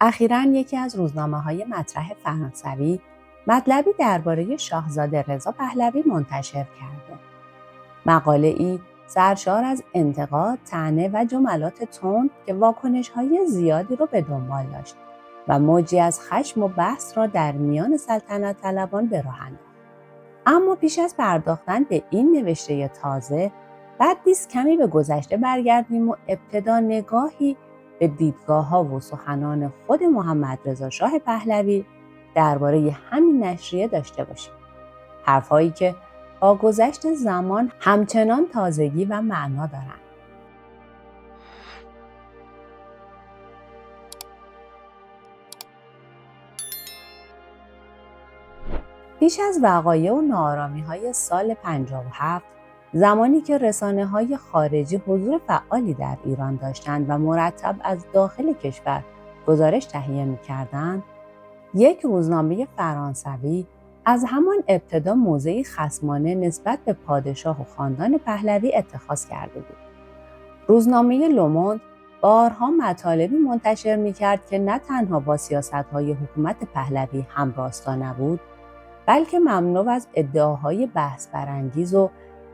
اخیراً یکی از روزنامه‌های مطرح فرانسوی مطلبی درباره شاهزاده رضا پهلوی منتشر کرده. مقاله‌ای سرشار از انتقاد، طعنه و جملات تند که واکنش‌های زیادی را به دنبال داشت و موجی از خشم و بحث را در میان سلطنت طلبان به راه انداخت. اما پیش از پرداختن به این نوشته تازه، بد نیست کمی به گذشته برگردیم و ابتدا نگاهی به دیدگاه‌ها و سخنان خود محمدرضا شاه پهلوی درباره همین نشریه داشته باشیم. حرف‌هایی که با گذشت زمان همچنان تازگی و معنا دارند. پیش از وقایع و ناآرامی‌های سال 57، زمانی که رسانه‌های خارجی حضور فعالی در ایران داشتند و مرتب از داخل کشور گزارش تهیه می‌کردند، یک روزنامه فرانسوی از همان ابتدا موضعی خصمانه نسبت به پادشاه و خاندان پهلوی اتخاذ کرده بود. روزنامه لوموند بارها مطالبی منتشر می‌کرد که نه تنها با سیاست‌های حکومت پهلوی همراستا نبود، بلکه مملو از ادعاهای بحث برانگیز و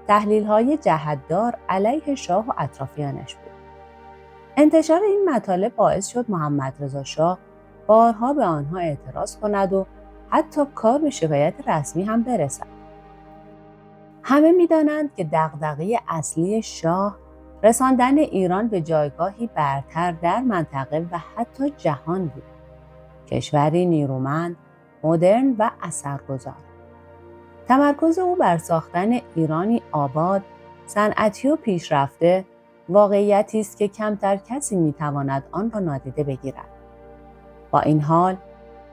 تحلیل‌های جهت‌دار علیه شاه و اطرافیانش بود. انتشار این مطالب باعث شد محمدرضا شاه بارها به آنها اعتراض کند و حتی کار به شکایت رسمی هم برسد. همه می‌دانند که دغدغه اصلی شاه رساندن ایران به جایگاهی برتر در منطقه و حتی جهان بود. کشوری نیرومند، مدرن و اثرگذار. تمرکز او بر ساختن ایرانی آباد، صنعتی و پیشرفته، واقعیتی است که کمتر کسی می‌تواند آن را نادیده بگیرد. با این حال،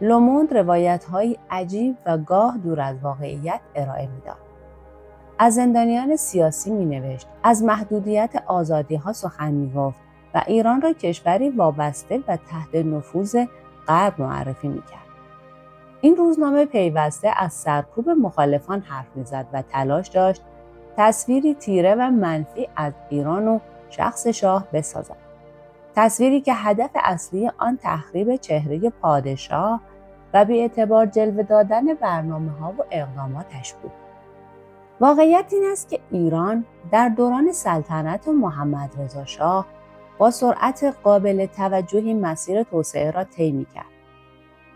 لوموند روایت‌های عجیب و گاه دور از واقعیت ارائه می‌داد. از زندانیان سیاسی می‌نوشت، از محدودیت آزادی‌ها سخن می‌گفت و ایران را کشوری وابسته و تحت نفوذ غرب معرفی می‌کرد. این روزنامه پیوسته از سرکوب مخالفان حرف می‌زد و تلاش داشت تصویری تیره و منفی از ایران و شخص شاه بسازد. تصویری که هدف اصلی آن تخریب چهره پادشاه و بی‌اعتبار جلوه دادن برنامه‌ها و اقداماتش بود. واقعیت این است که ایران در دوران سلطنت محمدرضا شاه با سرعت قابل توجهی مسیر توسعه را طی می‌کرد.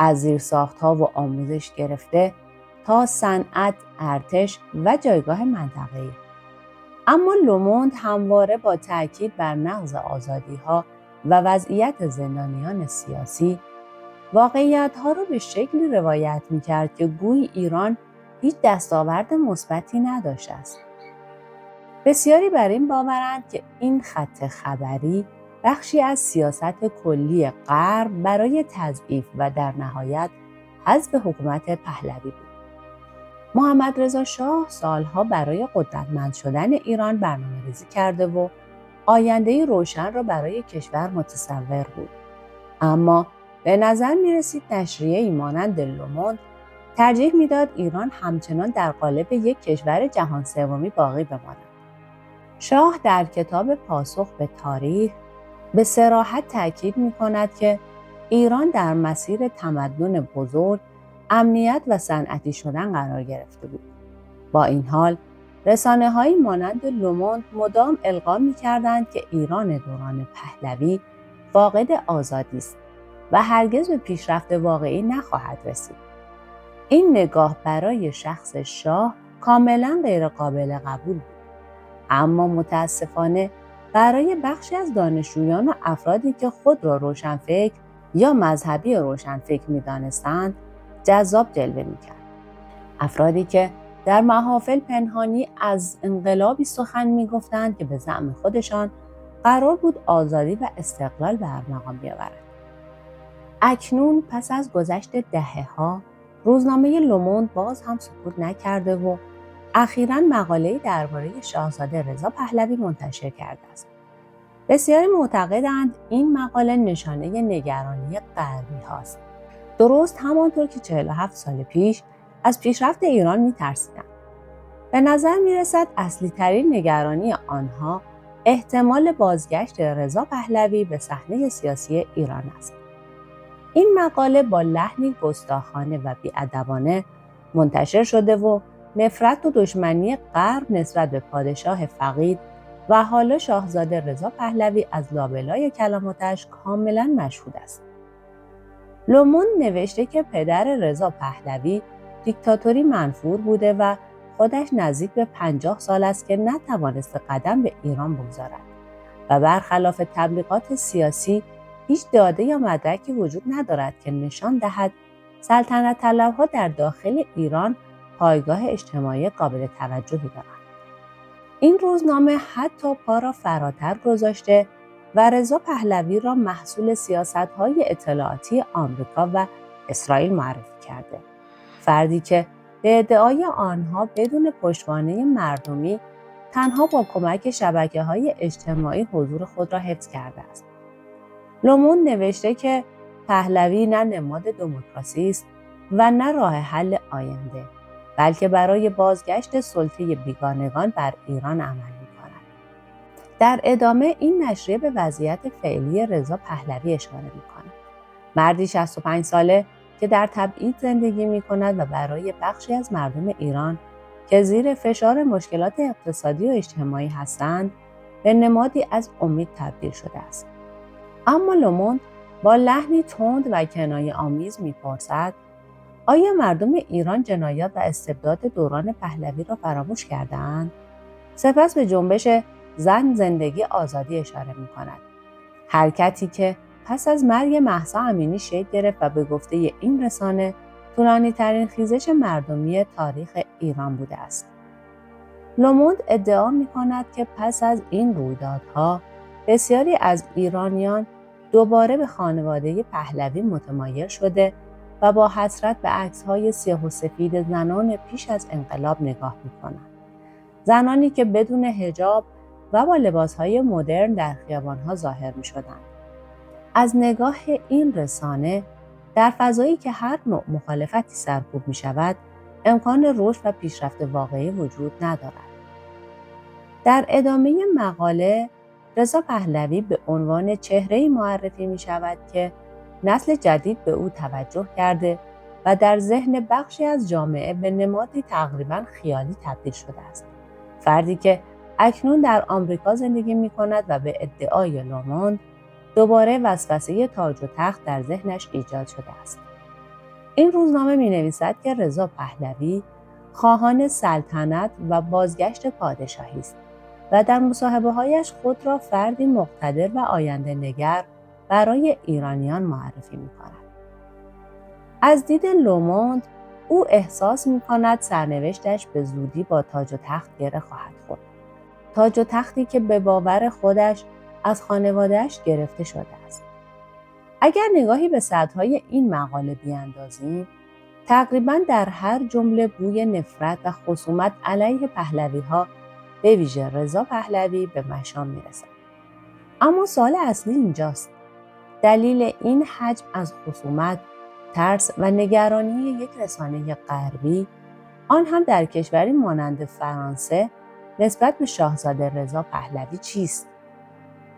از زیرساخت‌ها و آموزش گرفته تا صنعت، ارتش و جایگاه منطقه‌ای. اما لوموند همواره با تأکید بر نقض آزادی‌ها و وضعیت زندانیان سیاسی، واقعیت‌ها را به شکلی روایت می‌کرد که گویی ایران هیچ دستاورد مثبتی نداشته است. بسیاری بر این باورند که این خط خبری بخشی از سیاست کلی غرب برای تضعیف و در نهایت حذف حکومت پهلوی بود. محمدرضا شاه سالها برای قدرتمند شدن ایران برنامه‌ریزی کرده و آینده‌ای روشن را برای کشور متصور بود. اما به نظر می‌رسید نشریه‌ای مانند لوموند ترجیح می‌داد ایران همچنان در قالب یک کشور جهان سومی باقی بماند. شاه در کتاب پاسخ به تاریخ به صراحت تأکید می‌کند که ایران در مسیر تمدن بزرگ، امنیت و صنعتی شدن قرار گرفته بود. با این حال، رسانه‌هایی مانند لوموند مدام القا می‌کردند که ایران دوران پهلوی فاقد آزادی است و هرگز به پیشرفت واقعی نخواهد رسید. این نگاه برای شخص شاه کاملاً غیرقابل قبول بود. اما متاسفانه برای بخشی از دانشجویان و افرادی که خود را روشنفکر یا مذهبی روشنفکر می‌دانستند، جذاب جلوه می‌کرد. افرادی که در محافل پنهانی از انقلابی سخن می‌گفتند که به زعم خودشان قرار بود آزادی و استقلال به ارمغان بیاورد. اکنون پس از گذشت دهه‌ها، روزنامه لوموند باز هم سکوت نکرده و اخیراً مقاله‌ای درباره شاهزاده رضا پهلوی منتشر کرده است. بسیاری معتقدند این مقاله نشانه نگرانی غربی هاست. درست همانطور که 47 سال پیش از پیشرفت ایران می‌ترسیدند. به نظر می‌رسد اصلی ترین نگرانی آنها احتمال بازگشت رضا پهلوی به صحنه سیاسی ایران است. این مقاله با لحنی گستاخانه و بی‌ادبانه منتشر شده و نفرت و دشمنی غرب نسبت به پادشاه فقید و حالا شاهزاده رضا پهلوی از لابلای کلماتش کاملا مشهود است. لوموند نوشته که پدر رضا پهلوی دیکتاتوری منفور بوده و خودش نزدیک به 50 سال است که نتوانسته قدم به ایران بگذارد و برخلاف تبلیغات سیاسی هیچ داده یا مدرکی وجود ندارد که نشان دهد سلطنت طلبها در داخل ایران پایگاه اجتماعی قابل توجهی دارند. این روزنامه حتی پا را فراتر گذاشته و رضا پهلوی را محصول سیاست‌های اطلاعاتی آمریکا و اسرائیل معرفی کرده. فردی که به ادعای آنها بدون پشتوانه مردمی تنها با کمک شبکه‌های اجتماعی حضور خود را حفظ کرده است. لوموند نوشته که پهلوی نه نماد دموکراسی است و نه راه حل آینده، بلکه برای بازگشت سلطه بیگانگان بر ایران عمل می‌کند. در ادامه این نشریه به وضعیت فعلی رضا پهلوی اشاره می‌کند. مردی 65 ساله که در تبعید زندگی می‌کند و برای بخشی از مردم ایران که زیر فشار مشکلات اقتصادی و اجتماعی هستند، به نمادی از امید تبدیل شده است. اما لوموند با لحنی تند و کنایه‌آمیز می‌پرسد: آیا مردم ایران جنایات و استبداد دوران پهلوی را فراموش کردند؟ سپس به جنبش زن زندگی آزادی اشاره می‌کند. حرکتی که پس از مرگ مهسا امینی شکل گرفت و به گفته این رسانه طولانی‌ترین خیزش مردمی تاریخ ایران بوده است. لوموند ادعا می‌کند که پس از این رویدادها بسیاری از ایرانیان دوباره به خانواده پهلوی متمایل شده و با حسرت به عکس‌های سیاه و سفید زنان پیش از انقلاب نگاه می‌کنند. زنانی که بدون حجاب و با لباس‌های مدرن در خیابان‌ها ظاهر می‌شدند. از نگاه این رسانه، در فضایی که هر نوع مخالفتی سرکوب می‌شود، امکان رشد و پیشرفت واقعی وجود ندارد. در ادامه مقاله، رضا پهلوی به عنوان چهره‌ای معرفی می‌شود که نسل جدید به او توجه کرده و در ذهن بخشی از جامعه به نمادی تقریباً خیالی تبدیل شده است. فردی که اکنون در آمریکا زندگی می‌کند و به ادعای لوموند دوباره وسوسه تاج و تخت در ذهنش ایجاد شده است. این روزنامه می‌نویسد که رضا پهلوی خواهان سلطنت و بازگشت پادشاهی است و در مصاحبه‌هایش خود را فردی مقتدر و آینده‌نگر برای ایرانیان معرفی می‌کند. از دید لوموند، او احساس می‌کند سرنوشتش به زودی با تاج و تخت گره خواهد خورد. تاج و تختی که به باور خودش از خانواده‌اش گرفته شده است. اگر نگاهی به سطرهای این مقاله بیاندازیم، تقریباً در هر جمله بوی نفرت و خصومت علیه پهلوی‌ها به ویژه رضا پهلوی به مشام می‌رسد. اما سوال اصلی اینجاست: دلیل این حجم از خصومت، ترس و نگرانی یک رسانه غربی، آن هم در کشوری مانند فرانسه، نسبت به شاهزاده رضا پهلوی چیست؟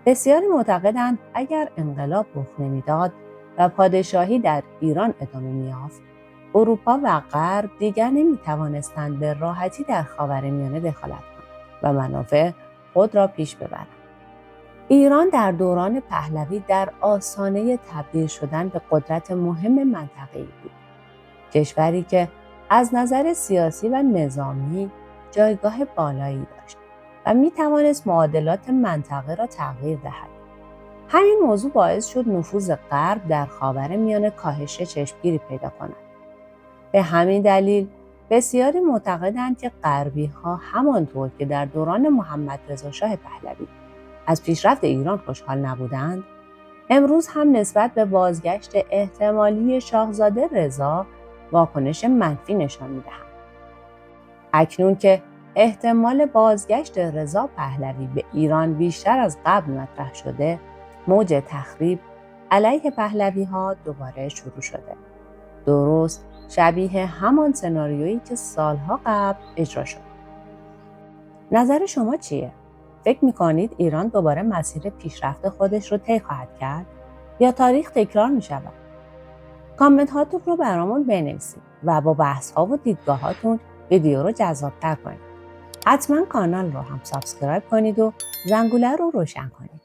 بسیاری معتقدند اگر انقلاب رخ نمیداد و پادشاهی در ایران ادامه می‌یافت، اروپا و غرب دیگر نمی‌توانستند به راحتی در خاورمیانه دخالت کنند و منافع خود را پیش ببرند. ایران در دوران پهلوی در آستانه تبدیل شدن به قدرت مهم منطقه‌ای بود. کشوری که از نظر سیاسی و نظامی جایگاه بالایی داشت و می‌توانست معادلات منطقه را تغییر دهد. همین موضوع باعث شد نفوذ غرب در خاورمیانه کاهش چشمگیری پیدا کند. به همین دلیل بسیاری معتقدند که غربی‌ها همانطور که در دوران محمدرضا شاه پهلوی از پیشرفت ایران خوشحال نبودند، امروز هم نسبت به بازگشت احتمالی شاهزاده رضا واکنش منفی نشان می‌دهند. اکنون که احتمال بازگشت رضا پهلوی به ایران بیشتر از قبل مطرح شده، موج تخریب علیه پهلوی‌ها دوباره شروع شده. درست شبیه همان سناریویی که سالها قبل اجرا شد. نظر شما چیه؟ فکر می‌کنید ایران دوباره مسیر پیشرفت خودش رو طی خواهد کرد یا تاریخ تکرار می‌شود؟ کامنت هاتون رو برامون بنویسید و با بحث ها و دیدگاه هاتون ویدیو رو جذاب‌تر کنید. حتما کانال رو هم سابسکرایب کنید و زنگوله رو روشن کنید.